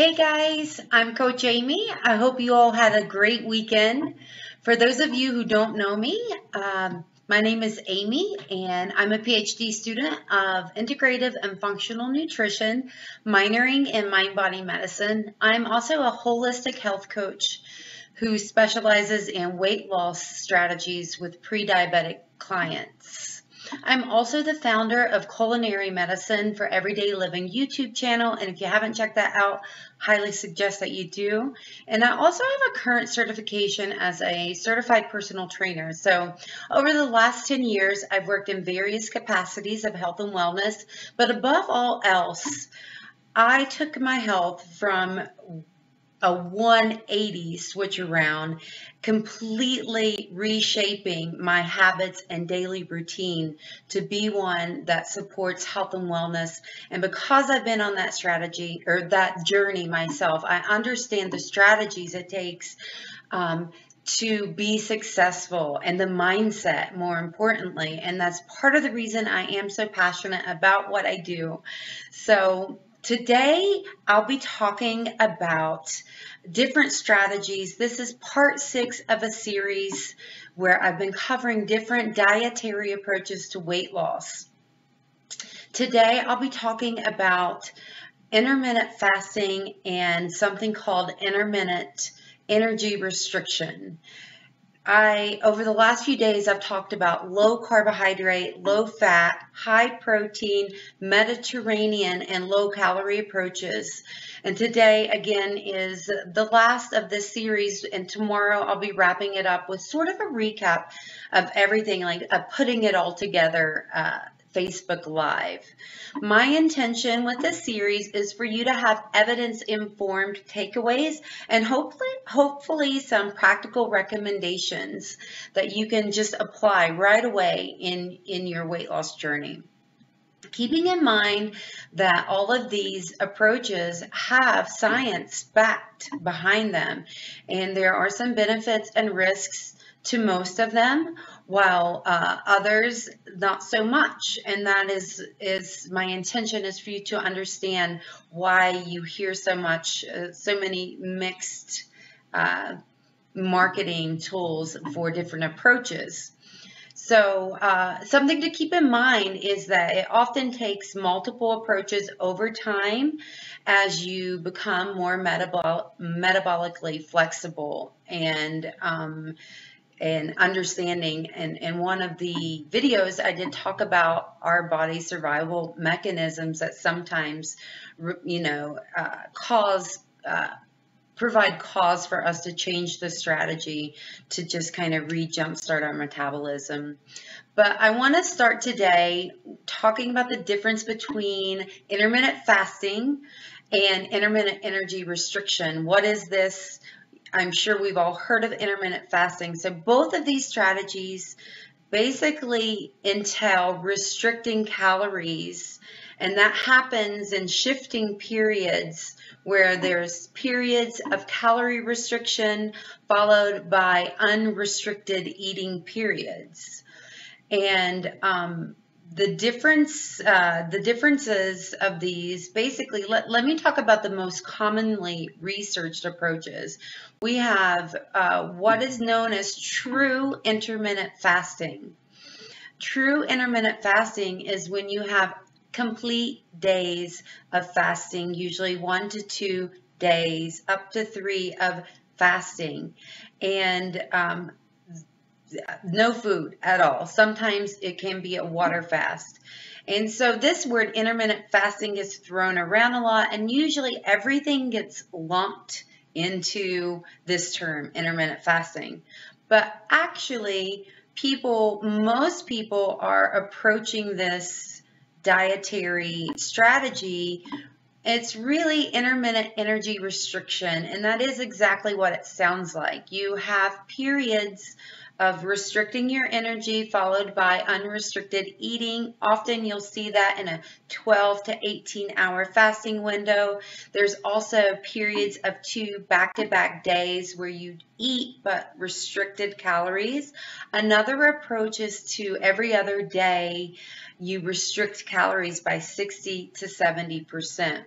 Hey guys, I'm Coach Amy. I hope you all had a great weekend. For those of you who don't know me, my name is Amy and I'm a PhD student of Integrative and Functional Nutrition, minoring in mind-body medicine. I'm also a holistic health coach who specializes in weight loss strategies with pre-diabetic clients. I'm also the founder of Culinary Medicine for Everyday Living YouTube channel, and if you haven't checked that out, highly suggest that you do. And I also have a current certification as a certified personal trainer. So over the last 10 years, I've worked in various capacities of health and wellness, but above all else, I took my health from a 180 switch around, completely reshaping my habits and daily routine to be one that supports health and wellness. And because I've been on that strategy or that journey myself, I understand the strategies it takes to be successful and the mindset, more importantly. And that's part of the reason I am so passionate about what I do. So today, I'll be talking about different strategies. This is part 6 of a series where I've been covering different dietary approaches to weight loss. Today, I'll be talking about intermittent fasting and something called intermittent energy restriction. Over the last few days, I've talked about low carbohydrate, low fat, high protein, Mediterranean, and low calorie approaches. And today, again, is the last of this series. And tomorrow, I'll be wrapping it up with sort of a recap of everything, like putting it all together Facebook Live. My intention with this series is for you to have evidence-informed takeaways and hopefully some practical recommendations that you can just apply right away in your weight loss journey. Keeping in mind that all of these approaches have science backed behind them, and there are some benefits and risks to most of them, while others not so much. And that is my intention, is for you to understand why you hear so many mixed marketing tools for different approaches. So something to keep in mind is that it often takes multiple approaches over time as you become more metabolically flexible and understanding. And in one of the videos, I did talk about our body survival mechanisms that sometimes, provide cause for us to change the strategy to just kind of jumpstart our metabolism. But I want to start today talking about the difference between intermittent fasting and intermittent energy restriction. What is this? I'm sure we've all heard of intermittent fasting. So both of these strategies basically entail restricting calories, and that happens in shifting periods where there's periods of calorie restriction followed by unrestricted eating periods. And the differences of these, basically, let me talk about the most commonly researched approaches. We have what is known as true intermittent fasting. True intermittent fasting is when you have complete days of fasting, usually 1 to 2 days, up to 3 of fasting, and no food at all. Sometimes it can be a water fast. And so this word intermittent fasting gets thrown around a lot, and usually everything gets lumped into this term, intermittent fasting. But actually, most people are approaching this dietary strategy. It's really intermittent energy restriction, and that is exactly what it sounds like. You have periods of restricting your energy followed by unrestricted eating. Often you'll see that in a 12 to 18 hour fasting window. There's also periods of 2 back-to-back days where you eat but restricted calories. Another approach is to every other day you restrict calories by 60 to 70%.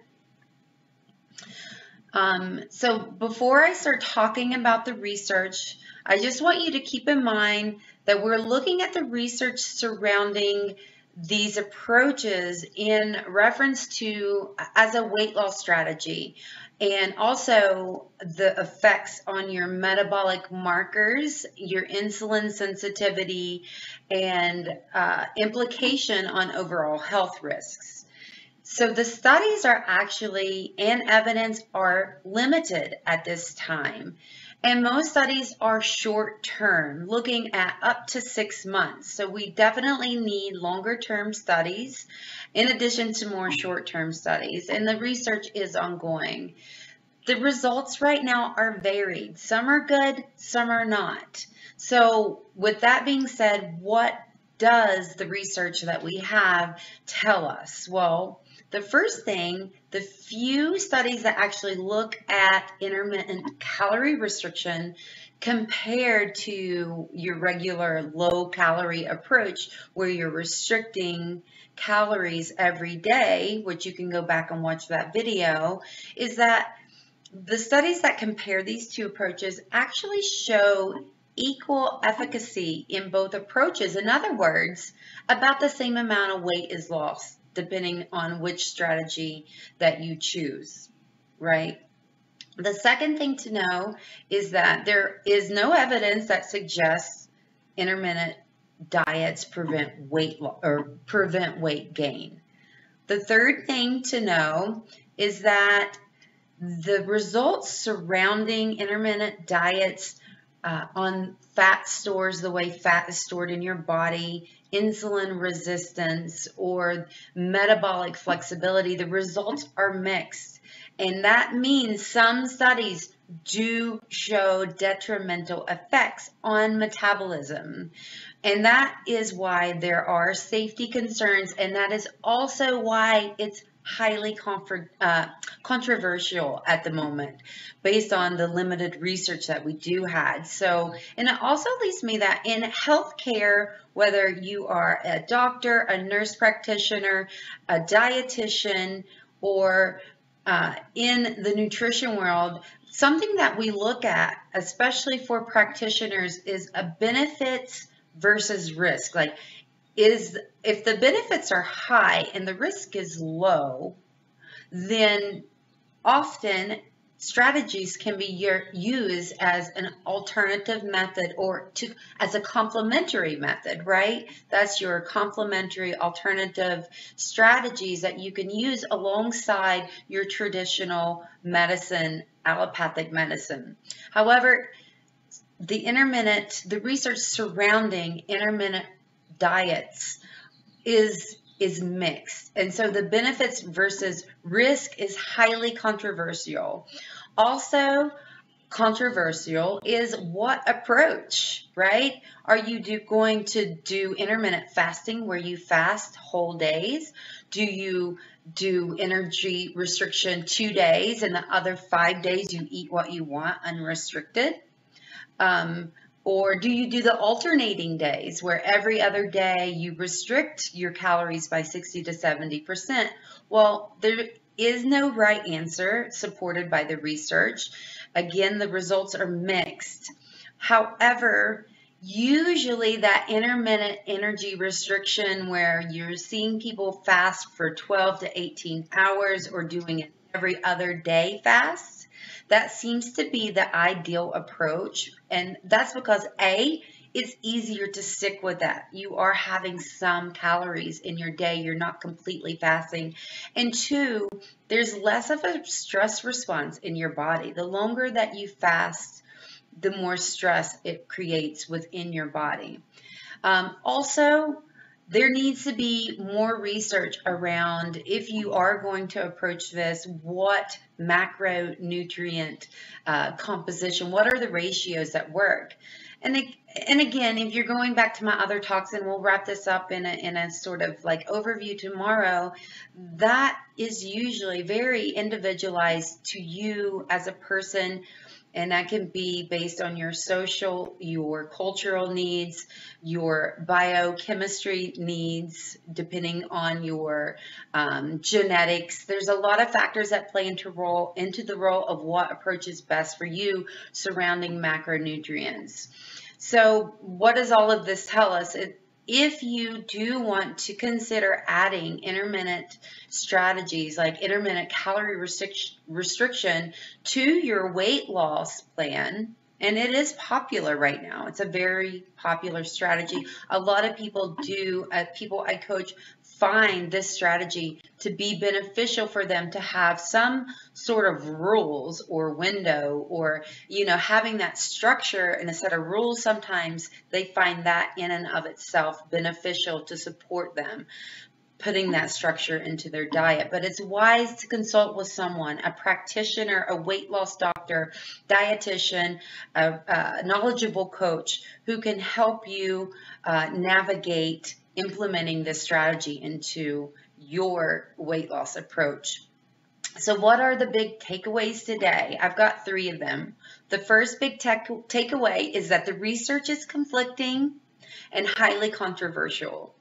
So before I start talking about the research, I just want you to keep in mind that we're looking at the research surrounding these approaches in reference to as a weight loss strategy, and also the effects on your metabolic markers, your insulin sensitivity, and implication on overall health risks. So the studies are actually, and evidence are limited at this time. And most studies are short term, looking at up to 6 months. So we definitely need longer term studies in addition to more short term studies. And the research is ongoing. The results right now are varied. Some are good, some are not. So with that being said, what does the research that we have tell us? Well, the first thing, the few studies that actually look at intermittent calorie restriction compared to your regular low-calorie approach where you're restricting calories every day, which you can go back and watch that video, is that the studies that compare these two approaches actually show equal efficacy in both approaches. In other words, about the same amount of weight is lost depending on which strategy that you choose, right? The second thing to know is that there is no evidence that suggests intermittent diets prevent weight loss or prevent weight gain. The third thing to know is that the results surrounding intermittent diets on fat stores, the way fat is stored in your body, insulin resistance, or metabolic flexibility, the results are mixed. And that means some studies do show detrimental effects on metabolism. And that is why there are safety concerns, and that is also why it's highly controversial at the moment based on the limited research that we do have. So, and it also leads me that in healthcare, whether you are a doctor, a nurse practitioner, a dietitian, or in the nutrition world, something that we look at, especially for practitioners, is a benefits versus risk. Like, if the benefits are high and the risk is low, then often strategies can be used as an alternative method or as a complementary method, right? That's your complementary alternative strategies that you can use alongside your traditional medicine, allopathic medicine. However, the research surrounding intermittent diets is mixed, and so the benefits versus risk is highly controversial. Also controversial is what approach, right? Are you going to do intermittent fasting where you fast whole days? Do you do energy restriction 2 days and the other 5 days you eat what you want unrestricted? Or do you do the alternating days where every other day you restrict your calories by 60 to 70%? Well, there is no right answer supported by the research. Again, the results are mixed. However, usually that intermittent energy restriction where you're seeing people fast for 12 to 18 hours or doing it every other day fast, that seems to be the ideal approach, and that's because A, it's easier to stick with that. You are having some calories in your day. You're not completely fasting. And 2, there's less of a stress response in your body. The longer that you fast, the more stress it creates within your body. Also, there needs to be more research around, if you are going to approach this, what macronutrient composition, what are the ratios that work? And again, if you're going back to my other talks, and we'll wrap this up in a sort of like overview tomorrow, that is usually very individualized to you as a person And that can be based on your social, your cultural needs, your biochemistry needs, depending on your genetics. There's a lot of factors that play into the role of what approach is best for you surrounding macronutrients. So what does all of this tell us? If you do want to consider adding intermittent strategies like intermittent calorie restriction to your weight loss plan, and it is popular right now. It's a very popular strategy. A lot of people people I coach find this strategy to be beneficial for them to have some sort of rules or window, or having that structure and a set of rules. Sometimes they find that in and of itself beneficial to support them putting that structure into their diet. But it's wise to consult with someone, a practitioner, a weight loss doctor, dietitian, a knowledgeable coach who can help you navigate implementing this strategy into your weight loss approach. So what are the big takeaways today? I've got 3 of them. The first big takeaway is that the research is conflicting and highly controversial.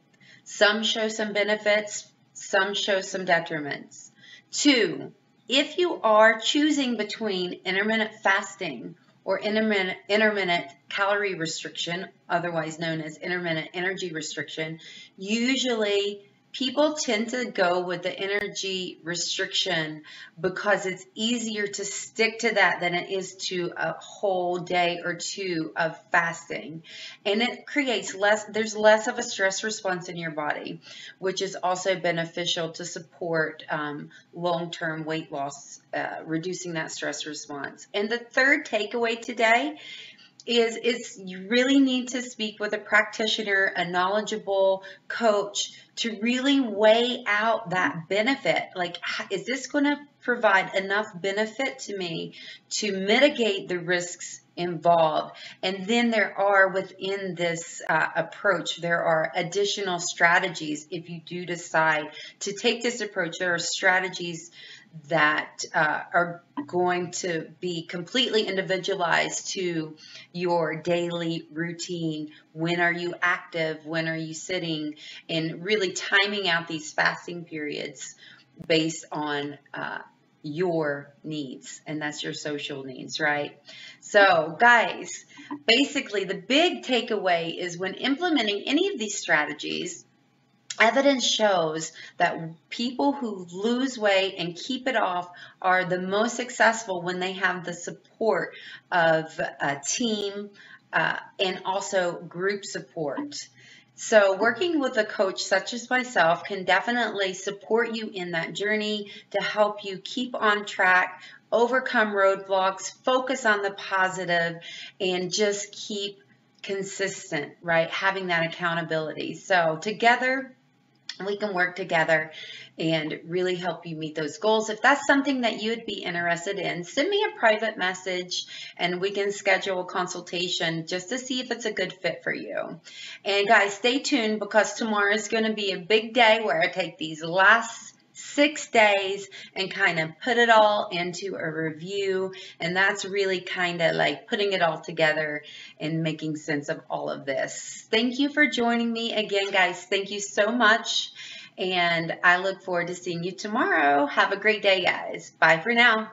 Some show some benefits, some show some detriments. 2, if you are choosing between intermittent fasting or intermittent calorie restriction, otherwise known as intermittent energy restriction, usually people tend to go with the energy restriction because it's easier to stick to that than it is to a whole day or 2 of fasting. And it creates there's less of a stress response in your body, which is also beneficial to support long-term weight loss, reducing that stress response. And the third takeaway today is you really need to speak with a practitioner, a knowledgeable coach, to really weigh out that benefit. Like, is this going to provide enough benefit to me to mitigate the risks involved? And then there are, within this approach, there are additional strategies. If you do decide to take this approach, there are strategies that are going to be completely individualized to your daily routine. When are you active? When are you sitting? And really timing out these fasting periods based on your needs, and that's your social needs, right? So guys, basically the big takeaway is when implementing any of these strategies, evidence shows that people who lose weight and keep it off are the most successful when they have the support of a team and also group support. So working with a coach such as myself can definitely support you in that journey to help you keep on track, overcome roadblocks, focus on the positive, and just keep consistent, right? Having that accountability. So together, we can work together and really help you meet those goals. If that's something that you would be interested in, send me a private message and we can schedule a consultation just to see if it's a good fit for you. And guys, stay tuned because tomorrow is going to be a big day where I take these last 6 days and kind of put it all into a review, and that's really kind of like putting it all together and making sense of all of this. Thank you for joining me again, guys. Thank you so much, and I look forward to seeing you tomorrow. Have a great day, guys. Bye for now.